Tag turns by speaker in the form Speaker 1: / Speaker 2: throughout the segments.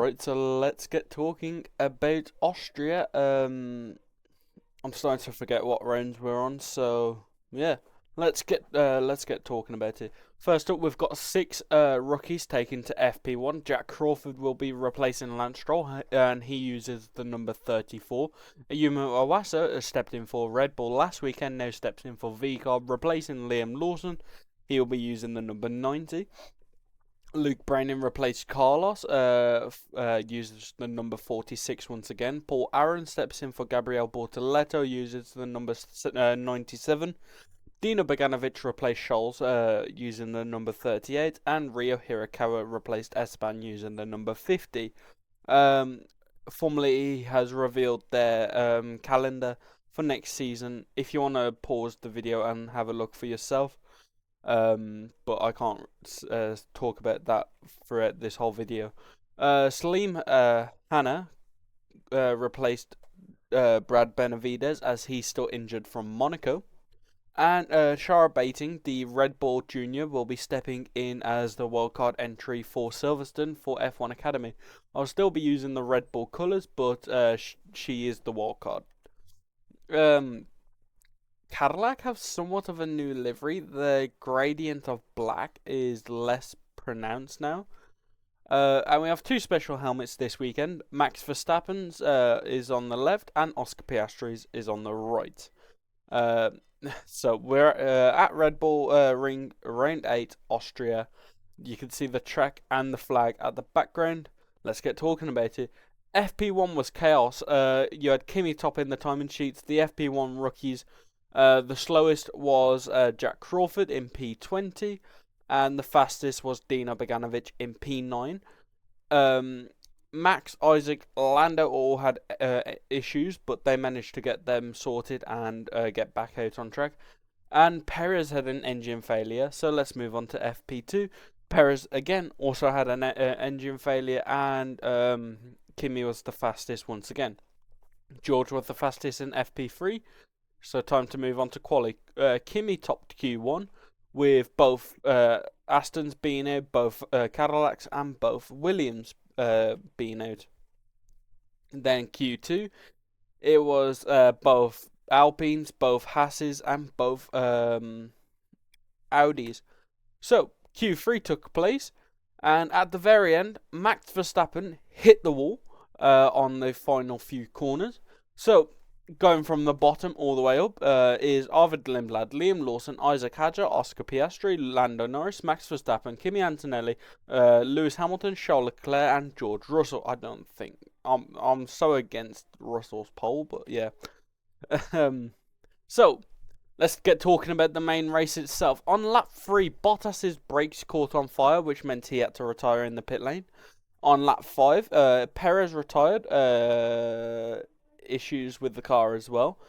Speaker 1: Right, so let's get talking about Austria. I'm starting to forget what rounds we're on, so yeah, let's get talking about it. First up, we've got six rookies taken to FP1. Jack Crawford will be replacing Lance Stroll, and he uses the number 34. Ayumu Iwasa has stepped in for Red Bull last weekend, now steps in for VCARB, replacing Liam Lawson. He'll be using the number 90. Luke Brandon replaced Carlos, uses the number 46 once again. Paul Aaron steps in for Gabriel Bortoleto, uses the number 97. Dino Beganovic replaced Scholes, using the number 38. And Rio Hirakawa replaced Esteban, using the number 50. Formula E has revealed their calendar for next season. If you want to pause the video and have a look for yourself. But I can't talk about that throughout this whole video. Salim Hanna replaced Brad Benavides as he's still injured from Monaco. And Shara Bating, the Red Bull Junior, will be stepping in as the wildcard entry for Silverstone for F1 Academy. I'll still be using the Red Bull colours, but she is the wildcard. Cadillac have somewhat of a new livery. The gradient of black is less pronounced now. And we have two special helmets this weekend. Max Verstappen's is on the left and Oscar Piastri's is on the right. So we're at Red Bull Ring, round 8, Austria. You can see the track and the flag at the background. Let's get talking about it. FP1 was chaos. You had Kimi topping the timing sheets. The FP1 rookies. The slowest was Jack Crawford in P20, and the fastest was Dino Beganovic in P9. Max, Isaac, Lando all had issues, but they managed to get them sorted and get back out on track. And Perez had an engine failure, so let's move on to FP2. Perez, again, also had an engine failure, and Kimi was the fastest once again. George was the fastest in FP3. So time to move on to quali. Kimi topped Q1 with both Astons being out, both Cadillacs and both Williams being out. Then Q2, it was both Alpines, both Hasses, and both Audis. So Q3 took place, and at the very end, Max Verstappen hit the wall on the final few corners. So going from the bottom all the way up is Arvid Lindblad, Liam Lawson, Isaac Hadjar, Oscar Piastri, Lando Norris, Max Verstappen, Kimi Antonelli, Lewis Hamilton, Charles Leclerc, and George Russell. I don't think I'm so against Russell's pole, but yeah. So let's get talking about the main race itself. On lap 3, Bottas's brakes caught on fire, which meant he had to retire in the pit lane. On lap 5, Perez retired. Issues with the car as well.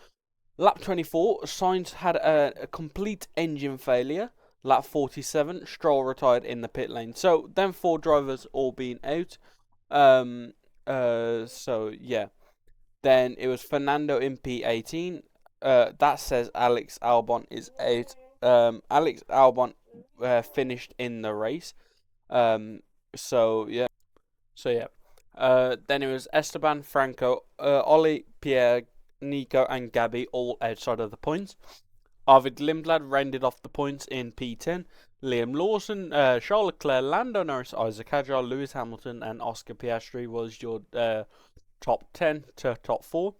Speaker 1: Lap 24, Sainz had a complete engine failure. Lap 47, Stroll retired in the pit lane. So them 4 drivers all being out. So yeah. Then it was Fernando in P18. That says Alex Albon is out. Alex Albon finished in the race. So yeah. Then it was Esteban, Franco, Ollie, Pierre, Nico, and Gabby all outside of the points. Arvid Lindblad rounded off the points in P10. Liam Lawson, Charles Leclerc, Lando Norris, Isaac Hadjar, Lewis Hamilton, and Oscar Piastri was your top 10 to top 4.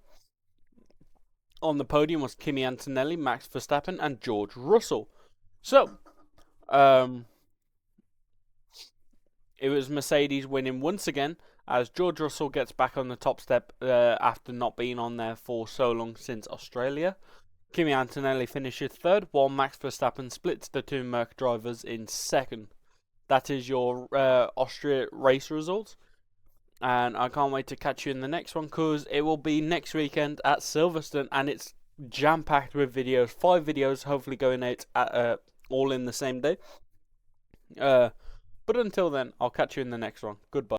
Speaker 1: On the podium was Kimi Antonelli, Max Verstappen, and George Russell. So, it was Mercedes winning once again, as George Russell gets back on the top step after not being on there for so long since Australia. Kimi Antonelli finishes 3rd, while Max Verstappen splits the two Merc drivers in 2nd. That is your Austria race results. And I can't wait to catch you in the next one, because it will be next weekend at Silverstone, and it's jam-packed with videos. 5 videos hopefully going out at, all in the same day. But until then, I'll catch you in the next one. Goodbye.